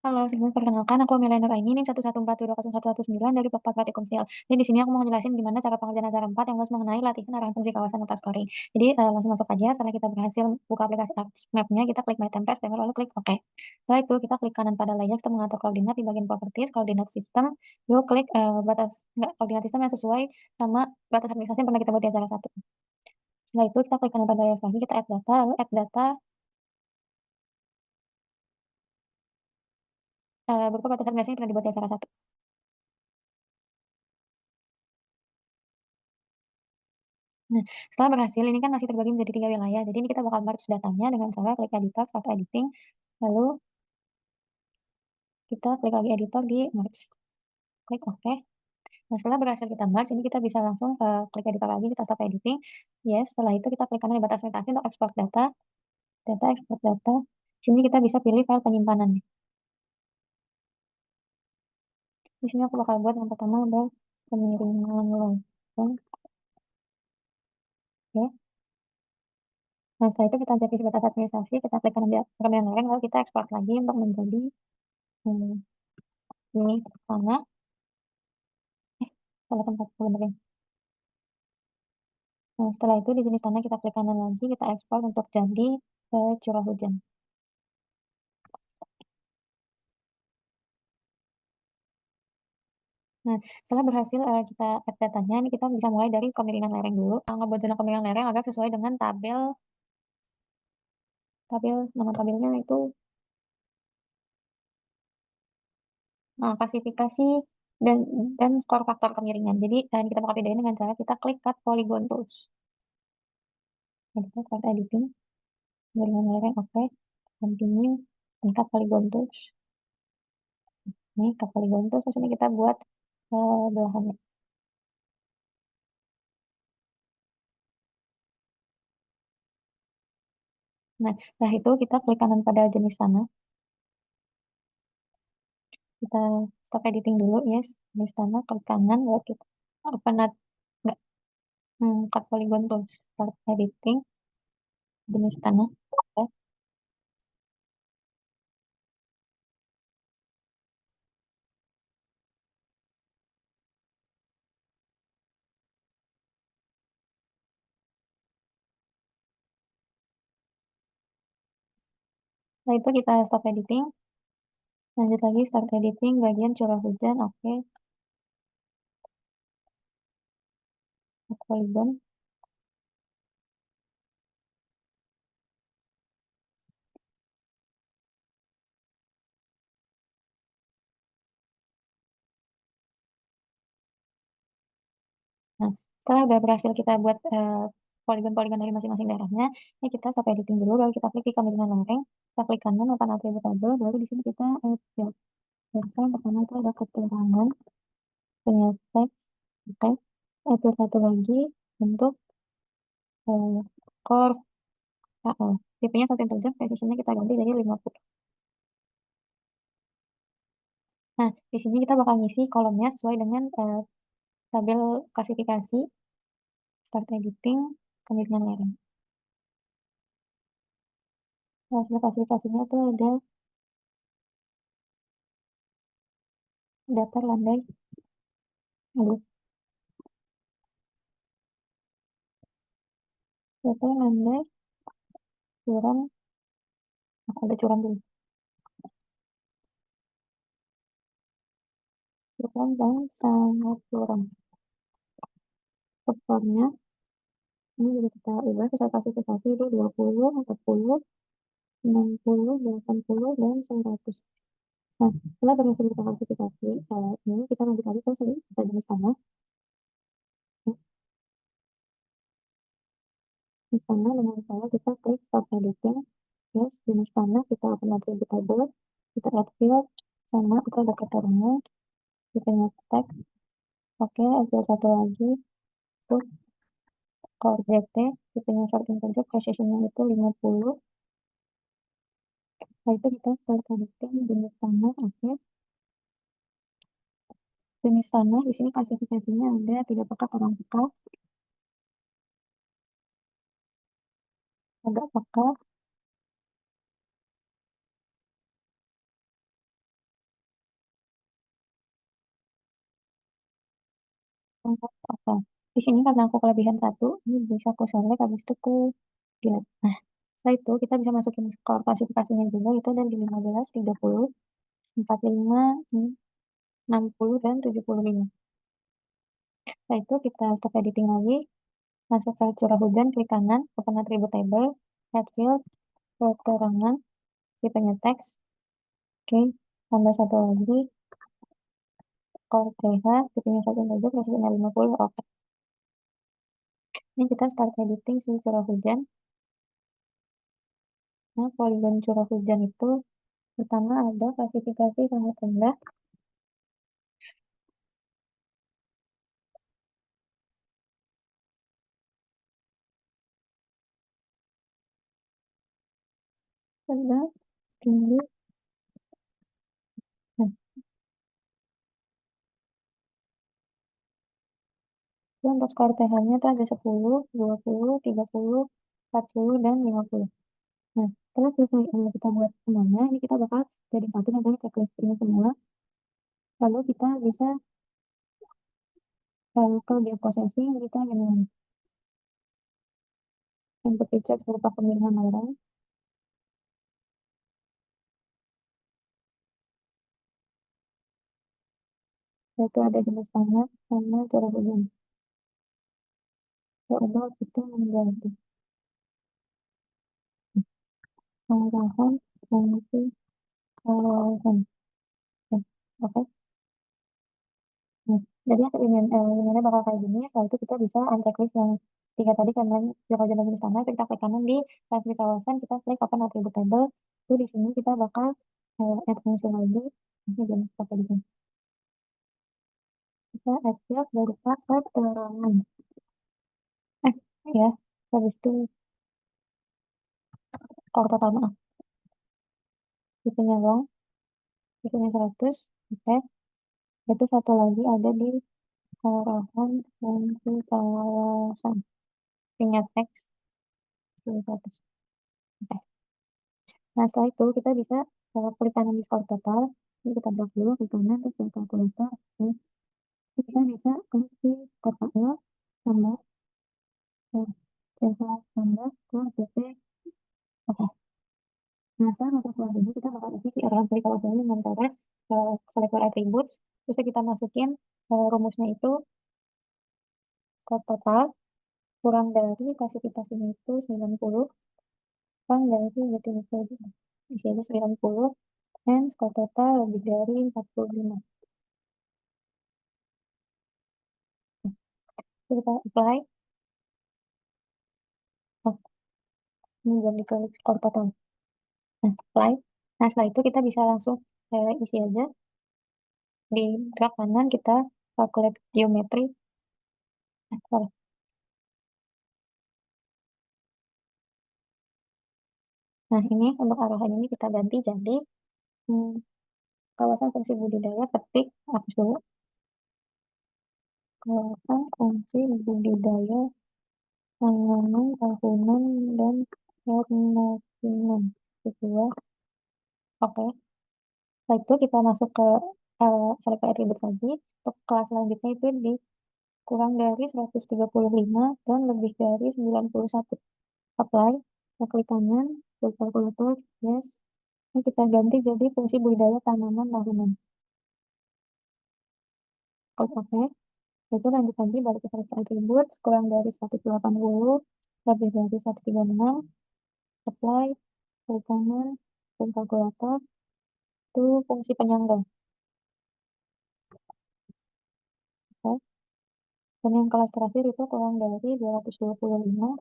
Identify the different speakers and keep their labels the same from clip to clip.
Speaker 1: Halo, sebelum perkenalkan aku Amelia Nuraini, NIM 114720119 dari Pokpat Komsil. Jadi di sini aku mau ngejelasin gimana cara pengerjaan acara 4 yang luas mengenai latihan arahan fungsi kawasan atas scoring. Jadi langsung masuk aja, setelah kita berhasil buka aplikasi Arts Map-nya, kita klik My Template, lalu klik OK. Setelah itu kita klik kanan pada layer, kita mengatur koordinat di bagian Properties, koordinat sistem, lalu klik koordinat sistem yang sesuai sama batas administrasi yang pernah kita buat di acara 1. Setelah itu kita klik kanan pada layer lagi, kita add data, lalu add data berupa batas administrasi yang pernah dibuat di acara 1. Nah, setelah berhasil, ini kan masih terbagi menjadi 3 wilayah. Jadi ini kita bakal merge datanya dengan cara klik editor, start editing, lalu kita klik lagi editor di merge, klik OK. Nah, setelah berhasil kita merge, ini kita bisa langsung klik editor lagi, kita start editing. Yes, setelah itu kita klik kanan di batas orientasi untuk export data, export data. Sini kita bisa pilih file penyimpanan. Di sini aku bakal buat yang pertama ada pemiringan lonceng. Oke. Nah, setelah itu kita cek isi batas administrasi, kita klik kanan di pemilihan lereng, lalu kita ekspor lagi untuk menjadi ini sana. Salah tempat sebenarnya. Nah, setelah itu di jenis tanah kita klik kanan lagi, kita ekspor untuk jadi curah hujan. Nah, setelah berhasil kita add datanya, ini kita bisa mulai dari kemiringan lereng dulu. Ngebuat zona kemiringan lereng agar sesuai dengan tabel tabel nama tabelnya itu klasifikasi dan skor faktor kemiringan. Jadi kita bakal bedain dengan cara kita klik cut polygon tools. Nah, kita start editing, kemiringan lereng, oke. Continue, cut polygon tools. Ini cut polygon tools, terus ini kita buat belahannya. Nah, setelah itu kita klik kanan pada jenis tanah. Kita stop editing dulu, yes. Jenis tanah, klik kanan, lalu kita open enggak, cut polygon tool. Start editing, jenis tanah. Oke. Setelah itu kita stop editing. Lanjut lagi start editing, bagian curah hujan, oke. Cut polygon. Nah, setelah udah berhasil kita buat poligon-poligon dari masing-masing daerahnya, ini kita stop editing dulu, lalu kita klik di kemiringan lereng, kita klik kanan open atribut tabel, baru di sini kita add field. Yang pertama itu ada keterangan, punya teks, oke. Itu satu lagi untuk core KL. Tipenya satu integer, precision-nya kita ganti jadi 50. Nah, di sini kita bakal ngisi kolomnya sesuai dengan tabel klasifikasi, start editing, kemiringan lereng. Hasil klasifikasinya itu ada datar landai, aduh, datar landai, curam, ada curam dulu, curam dan sangat curam. Skornya ini juga kita ubah sesuai klasifikasi itu 20, 40, 60, 80, dan 100. Nah, setelah berhasil kita klasifikasi, ini kita lanjut lagi ke sini, kita jenis tanah. Di sana dengan cara kita klik stop editing, yes, jenis tanah, kita open attribute table, kita add field, sama kita ada keterangan, kita punya teks, oke, ada satu lagi, terus core JT, kita punya short integer, precision-nya itu 50, setelah itu kita start editing, jenis tanah, oke. Jenis tanah, di sini klasifikasinya ada tidak pekat, kurang pekat, agak pekat, Oke. Di sini karena aku kelebihan satu, ini bisa aku select habis itu aku delete. Nah, setelah itu kita bisa masukin skor klasifikasinya juga itu ada di 15, 30, 45, 60, dan 75. Setelah itu kita stop editing lagi, masuk ke curah hujan, klik kanan, open attribute table, add field, keterangan, tipenya teks, oke, tambah satu lagi, skor TH, tipenya 1 integer, masukinnya 50, oke. Ini kita start editing si curah hujan. Nah, poligon curah hujan itu pertama ada klasifikasi sangat rendah, sedang, tinggi. Nah, itu untuk skor TH-nya tuh ada 10, 20, 30, 40, dan 50. Nah, setelah selesai kita buat semuanya, ini kita bakal jadi satu nanti checklist ini semua. Lalu kita bisa ke dia processing, kita dengan input feature berupa pemilihan orang, yaitu ada jenis tanah sama curah hujan. Saya ubah itu menjadi pengarahan fungsi kawasan. Oke. Nah, jadi ininya bakal kayak gini, setelah itu kita bisa unchecklist yang 3 tadi karena curah hujan dan jenis tanah, kita klik kanan di klasifikasi kawasan, kita klik open attribute table, itu di sini kita bakal add fungsi lagi, ini jangan pakai di sini. Kita add field berupa keterangan. Eh, ya, habis itu skor total, maaf, tipenya long, tipenya 100, oke. Itu satu lagi ada di arahan fungsi kawasan, tipenya teks, 100, oke. Nah, setelah itu kita bisa klik kanan di skor total, ini kita blok dulu, klik kanan, terus ke kalkulator, terus kita bisa klik di skor total, tambah, cancel, tambah, ke CC, oke. Nah, setelah masuk keluar ini, kita bakal isi si arahan fungsi kawasan ini dengan cara select all attributes, terus kita masukin rumusnya itu skor total kurang dari klasifikasinya itu 90, kurang dari definisi isi aja 90, dan skor total lebih dari 45. Kita apply. Oh, ini belum diklik skor total. Nah, apply. Nah, setelah itu kita bisa langsung isi aja di graf kanan kita calculate geometry. Nah, sorry. Nah, ini untuk arahan ini kita ganti jadi hmm, kawasan fungsi budidaya, ketik hapus dulu, kawasan fungsi budidaya tanaman tahunan dan permukiman gitu ya. Oke, setelah itu kita masuk ke select attribute lagi. Untuk kelas selanjutnya itu di kurang dari 135 dan lebih dari 91. Apply, kita klik kanan, klik kalkulator, yes. Ini kita ganti jadi fungsi budidaya tanaman tahunan. Klik OK. Itu lanjut lagi balik ke select attribute, kurang dari 180, lebih dari 136. Apply, klik kanan, klik kalkulator, itu fungsi penyangga. Oke. Dan yang kelas terakhir itu kurang dari 225,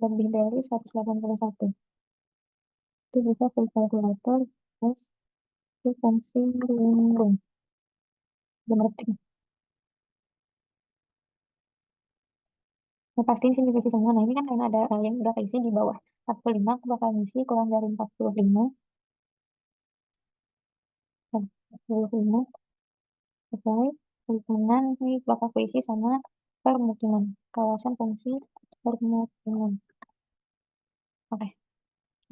Speaker 1: lebih dari 181. Itu bisa full kalkulator, terus itu fungsi lindung. Geometri. Nah, pastiin sini revisi semua. Nah, ini kan karena ada yang udah keisi di bawah 45, aku bakal ngisi kurang dari 45. Dan 45, apply, klik kanan, ini bakal keisi sama permukiman, kawasan fungsi permukiman. Oke.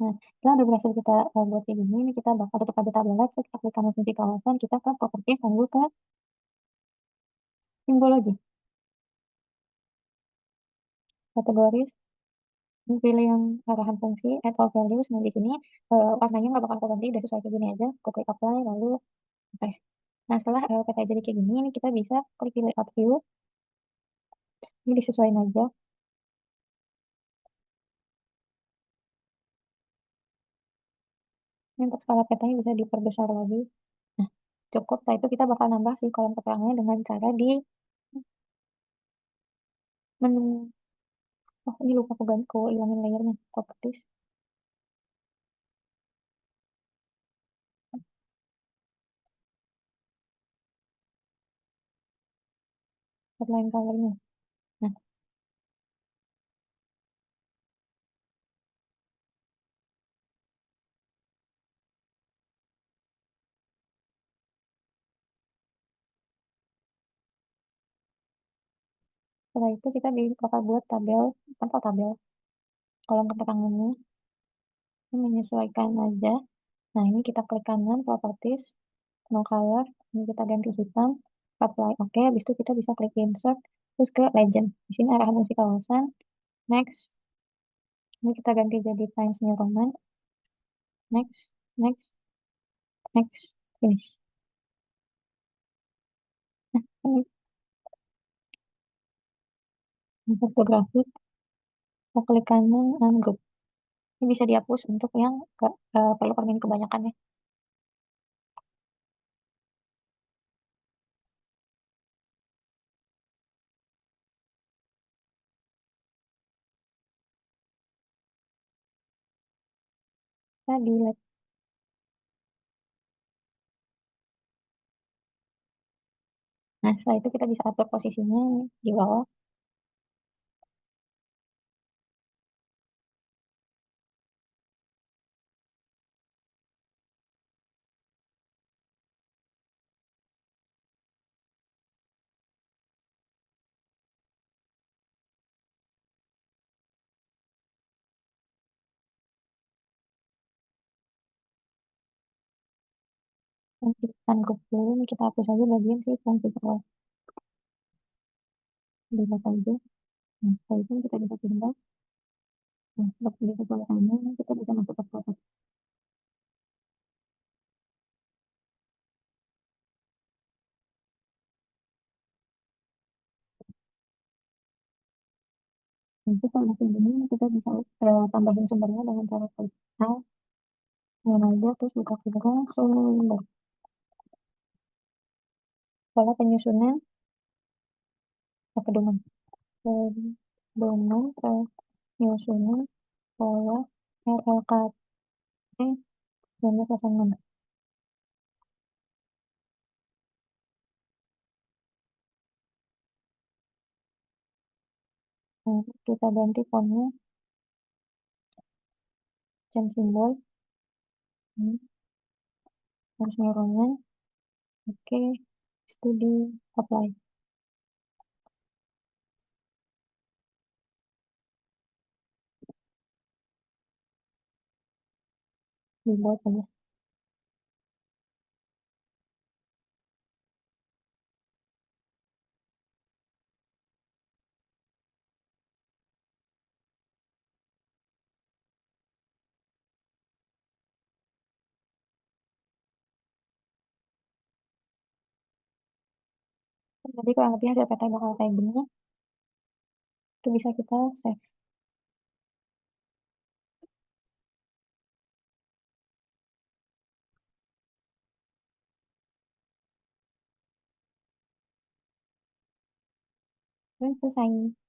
Speaker 1: Nah, setelah udah berhasil kita buat kayak gini, ini kita bakal tutup aja tabel lab, kita klik kanan fungsi kawasan, kita ke properties, lalu ke Simbologi, kategoris, pilih yang arahan fungsi, add all values. Nah, di sini, warnanya nggak bakal aku ganti, udah sesuai kayak gini aja, aku klik apply, lalu oke. Nah, setelah, peta jadi kayak gini, ini kita bisa klik di layout view, ini disesuaiin aja, ini untuk skala petanya bisa diperbesar lagi. Nah, cukup, setelah itu kita bakal nambah si kolom keterangannya dengan cara di menu oh, ini lupa aku ilangin layernya, properties, outline color-nya. Nah, setelah itu kita bakal buat tabel, tanpa tabel, kolom keterangannya, ini menyesuaikan aja. Nah, ini kita klik kanan, properties, no color, ini kita ganti hitam, apply oke, habis itu kita bisa klik insert, terus ke legend. Di sini arahan fungsi kawasan, next, ini kita ganti jadi Times New Roman, next, next, next, finish. Nah, ini infografik, kita klik kanan, ungroup. Ini bisa dihapus untuk yang nggak perlu permin kebanyakan ya. Kita delete. Nah, setelah itu kita bisa atur posisinya di bawah. Nanti ungroup dulu, ini kita hapus aja bagian si fungsi bawah. Delete aja. Nah, setelah itu kita bisa pindah. Nah, untuk di sebelah kanan kita bisa masuk ke foto. Nanti kalau masih bingung kita bisa tambahin sumbernya dengan cara klik Alt, yang aja terus buka filter sumber. Pola penyusunan pedoman. Pedoman penyusunan pola RLKT 1986. Nah, kita ganti fontnya dan simbol. Hmm, harus Roman. Oke, studi apply. Dibuat aja. Jadi kurang lebih hasil peta bakal kayak gini. Itu bisa kita save. Dan selesai.